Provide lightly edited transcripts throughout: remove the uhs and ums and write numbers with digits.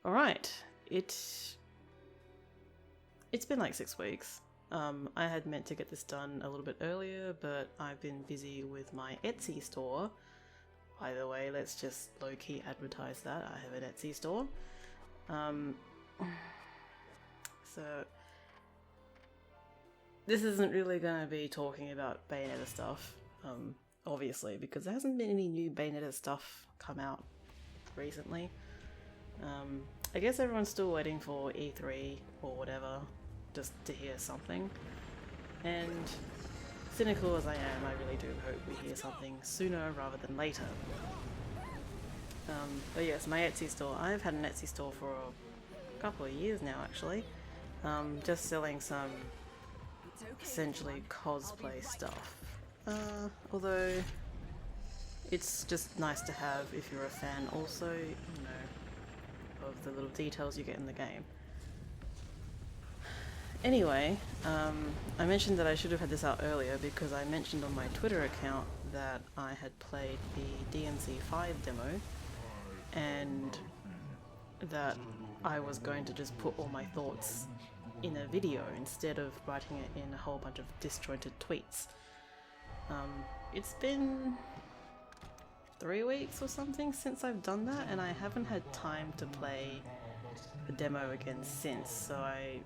Alright, it's been like 6 weeks. I had meant to get this done a little bit earlier, but I've been busy with my Etsy store. By the way, let's just low-key advertise that. I have an Etsy store. So this isn't really going to be talking about Bayonetta stuff, obviously, because there hasn't been any new Bayonetta stuff come out recently. I guess everyone's still waiting for E3 or whatever, just to hear something. And cynical as I am, I really do hope we hear something sooner rather than later. But yes, my Etsy store. I've had an Etsy store for a couple of years now, actually. Just selling some essentially cosplay stuff. Although it's just nice to have if you're a fan also, you know, of the little details you get in the game. Anyway, I mentioned that I should have had this out earlier because I mentioned on my Twitter account that I had played the DMC5 demo and that I was going to just put all my thoughts in a video instead of writing it in a whole bunch of disjointed tweets. It's been 3 weeks or something since I've done that, and I haven't had time to play the demo again since, so I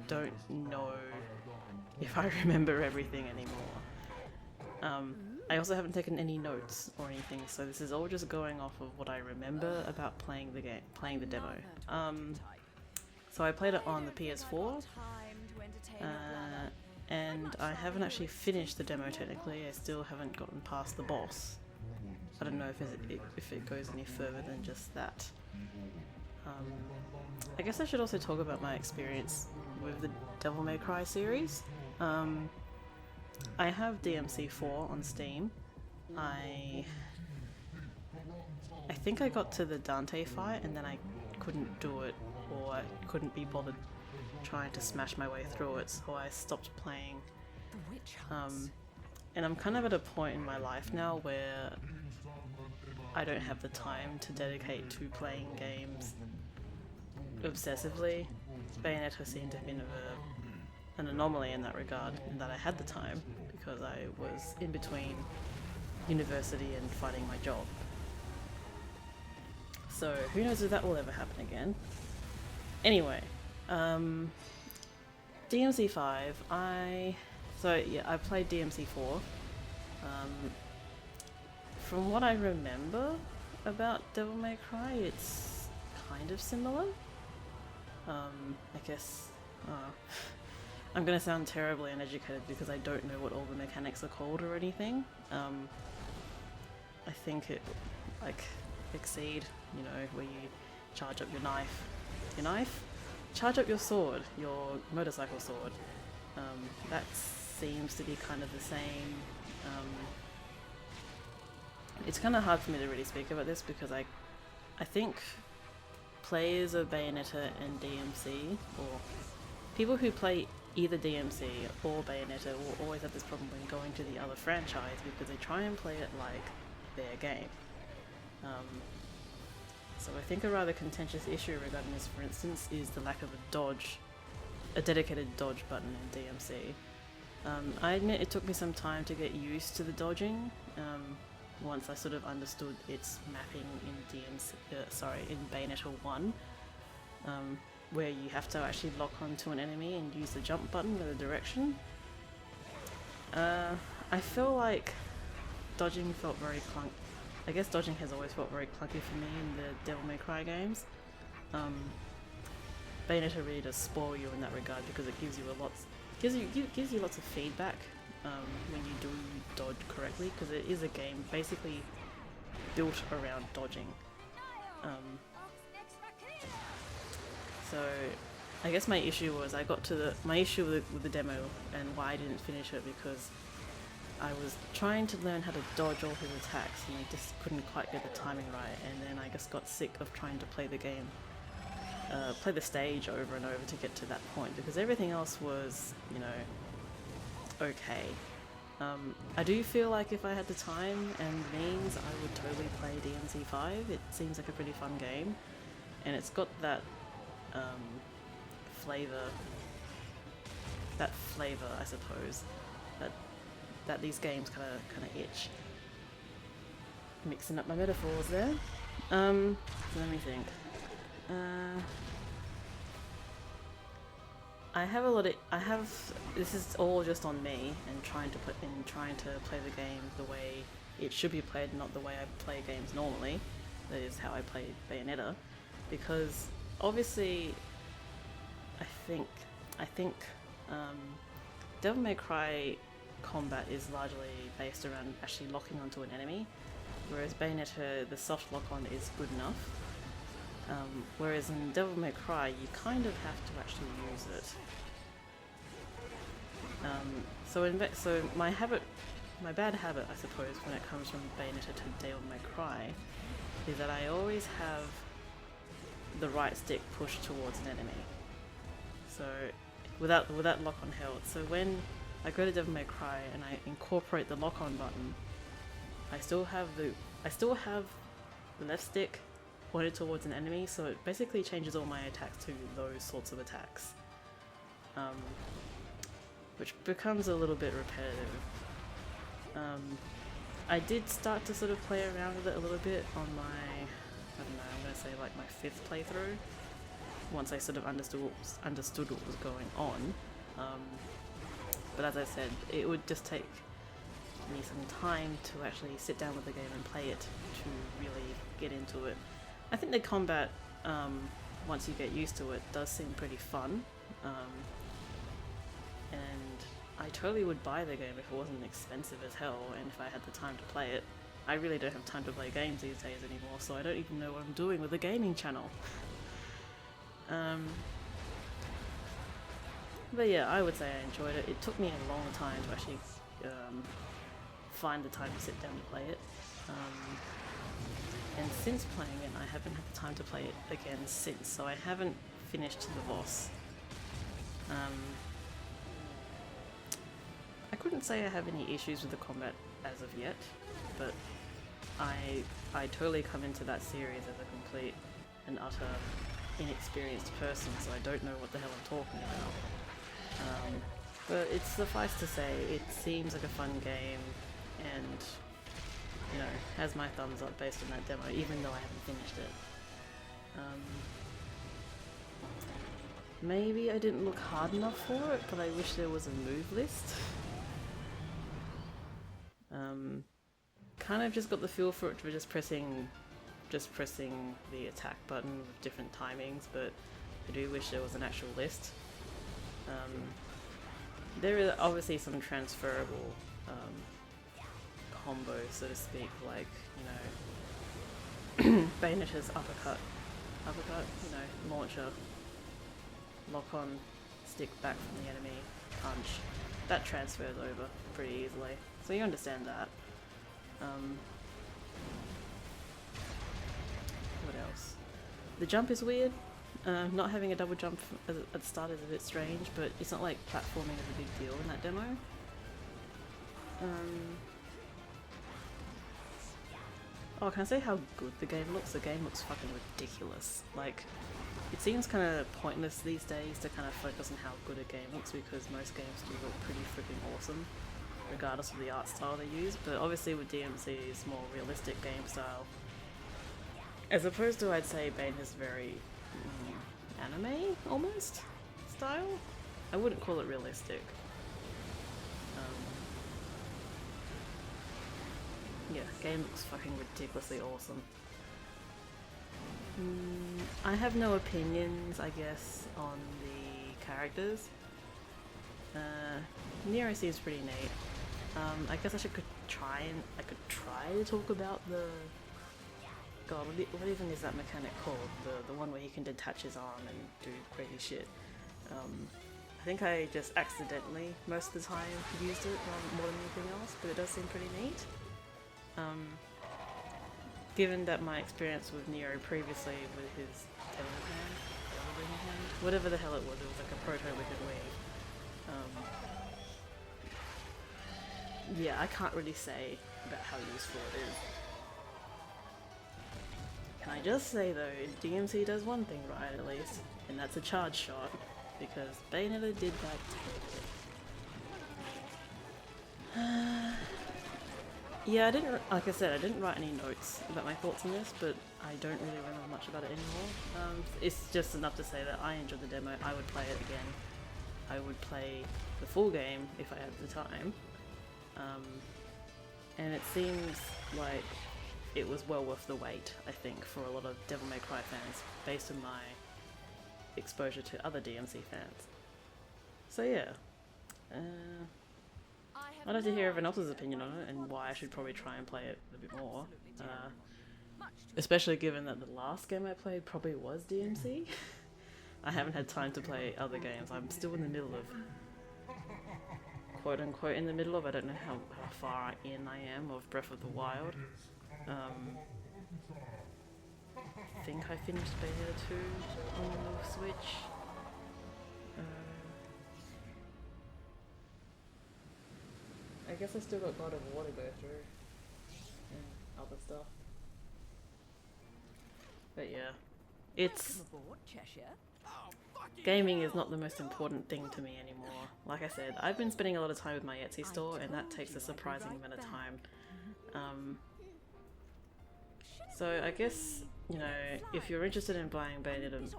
don't know if I remember everything anymore. I also haven't taken any notes or anything, so this is all just going off of what I remember about playing the demo. So I played it on the PS4, and I haven't actually finished the demo technically. I still haven't gotten past the boss. I don't know if it goes any further than just that. I guess I should also talk about my experience with the Devil May Cry series. I have DMC4 on Steam. I think I got to the Dante fight and then I couldn't do it, or I couldn't be bothered trying to smash my way through it, so I stopped playing. And I'm kind of at a point in my life now where I don't have the time to dedicate to playing games obsessively. Bayonetta seemed to have been an anomaly in that regard, in that I had the time because I was in between university and finding my job. So who knows if that will ever happen again. Anyway, DMC5, I played DMC4. From what I remember about Devil May Cry, it's kind of similar. I guess I'm gonna sound terribly uneducated because I don't know what all the mechanics are called or anything. I think it Exceed, you know, where you charge up your knife, charge up your sword, your motorcycle sword. That seems to be kind of the same. It's kind of hard for me to really speak about this because I think players of Bayonetta and DMC, or people who play either DMC or Bayonetta, will always have this problem when going to the other franchise because they try and play it like their game. So I think a rather contentious issue regarding this, for instance, is the lack of a dedicated dodge button in DMC. I admit it took me some time to get used to the dodging, once I sort of understood its mapping in Bayonetta 1, where you have to actually lock onto an enemy and use the jump button with a direction. I feel like dodging felt very clunky. I guess dodging has always felt very clunky for me in the Devil May Cry games. Bayonetta really does spoil you in that regard because it gives you lots of feedback when you do dodge correctly, because it is a game basically built around dodging. So I guess my issue was my issue with the demo and why I didn't finish it, because I was trying to learn how to dodge all his attacks and I just couldn't quite get the timing right, and then I just got sick of trying to play the game, play the stage over and over to get to that point, because everything else was, you know, okay. I do feel like if I had the time and means, I would totally play DMC5. It seems like a pretty fun game, and it's got that flavor, I suppose, that these games kind of itch. Mixing up my metaphors there. Let me think. This is all just on me and trying to play the game the way it should be played, not the way I play games normally. That is how I play Bayonetta, because obviously I think Devil May Cry combat is largely based around actually locking onto an enemy, whereas Bayonetta, the soft lock on is good enough. Whereas in Devil May Cry, you kind of have to actually use it. So my bad habit, I suppose, when it comes from Bayonetta to Devil May Cry, is that I always have the right stick pushed towards an enemy. So without lock on held. So when I go to Devil May Cry and I incorporate the lock on button, I still have the left stick pointed towards an enemy, so it basically changes all my attacks to those sorts of attacks, which becomes a little bit repetitive. I did start to sort of play around with it a little bit on my, I don't know, I'm going to say like my 5th playthrough, once I sort of understood what was going on, but as I said, it would just take me some time to actually sit down with the game and play it to really get into it. I think the combat, once you get used to it, does seem pretty fun, and I totally would buy the game if it wasn't expensive as hell and if I had the time to play it. I really don't have time to play games these days anymore, so I don't even know what I'm doing with the gaming channel. But yeah, I would say I enjoyed it. It took me a long time to actually find the time to sit down and play it. And since playing it, I haven't had the time to play it again since, so I haven't finished the boss. I couldn't say I have any issues with the combat as of yet, but I totally come into that series as a complete and utter inexperienced person, so I don't know what the hell I'm talking about. But it's suffice to say, it seems like a fun game, and you know, has my thumbs up based on that demo, even though I haven't finished it. Maybe I didn't look hard enough for it, but I wish there was a move list. Kind of just got the feel for it for just pressing the attack button with different timings, but I do wish there was an actual list. There are obviously some transferable combos, so to speak, like, you know, Bayonetta's uppercut, you know, launcher, lock on, stick back from the enemy, punch. That transfers over pretty easily, so you understand that. What else? The jump is weird. Not having a double jump at the start is a bit strange, but it's not like platforming is a big deal in that demo. Oh, can I say how good the game looks? The game looks fucking ridiculous. Like, it seems kind of pointless these days to kind of focus on how good a game looks, because most games do look pretty freaking awesome, regardless of the art style they use. But obviously with DMC's more realistic game style, as opposed to, I'd say, Bayonetta's very anime almost style. I wouldn't call it realistic. Yeah, game looks fucking ridiculously awesome. I have no opinions, I guess, on the characters. Nero seems pretty neat. I guess I could try to talk about the... God, what even is that mechanic called? The one where he can detach his arm and do crazy shit. I think I just accidentally, most of the time, used it more than anything else, but it does seem pretty neat. Given that my experience with Nero previously with his Devil hand, whatever the hell it was like a proto-wicked wave. Yeah, I can't really say about how useful it is. Can I just say though, DMC does one thing right at least, and that's a charge shot, because Bayonetta did that terribly. Yeah, like I said, I didn't write any notes about my thoughts on this, but I don't really remember much about it anymore. It's just enough to say that I enjoyed the demo, I would play it again. I would play the full game if I had the time. And it seems like it was well worth the wait, I think, for a lot of Devil May Cry fans, based on my exposure to other DMC fans. So yeah, I'd like to hear everyone else's opinion on it and why I should probably try and play it a bit more. Especially given that the last game I played probably was DMC. I haven't had time to play other games. I'm still in the middle of, quote unquote, in the middle of, I don't know how far in I am of Breath of the Wild. I think I finished Bayonetta 2 on the Switch. I guess I still got God of War to go through and other stuff. But yeah, gaming is not the most important thing to me anymore. Like I said, I've been spending a lot of time with my Etsy store, and that takes a surprising amount of time. So I guess, you know, if you're interested in buying Bayonetta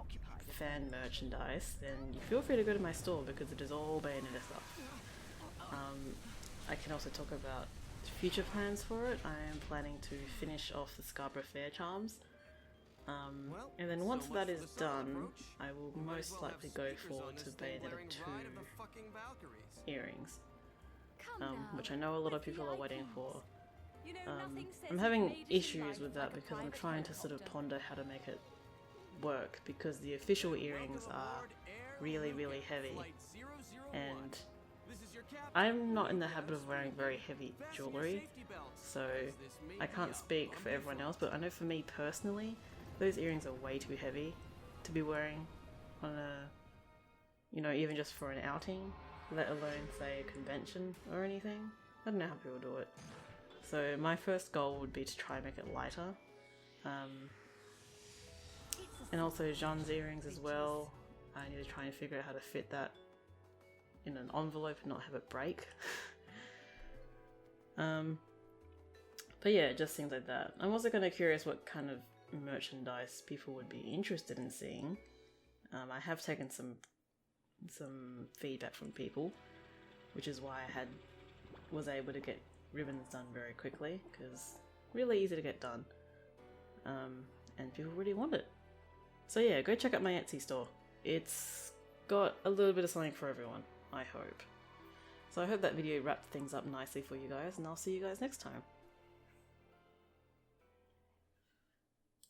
fan merchandise, then you feel free to go to my store because it is all Bayonetta stuff. I can also talk about future plans for it. I am planning to finish off the Scarborough Fair charms. And then once that is done, I will most likely go forward to Bayonetta 2 earrings, which I know a lot of people are waiting for. I'm having issues with that because I'm trying to sort of ponder how to make it work, because the official earrings are really, really heavy, and I'm not in the habit of wearing very heavy jewellery, so I can't speak for everyone else, but I know for me personally, those earrings are way too heavy to be wearing on a, you know, even just for an outing, let alone say a convention or anything. I don't know how people do it. So my first goal would be to try and make it lighter. And also Jean's earrings as well. I need to try and figure out how to fit that in an envelope and not have it break. But yeah, just things like that. I'm also kind of curious what kind of merchandise people would be interested in seeing. I have taken some feedback from people, which is why I was able to get ribbons done very quickly, because really easy to get done, and people really want it. So yeah, go check out my Etsy store. It's got a little bit of something for everyone, I hope. So I hope that video wrapped things up nicely for you guys, and I'll see you guys next time.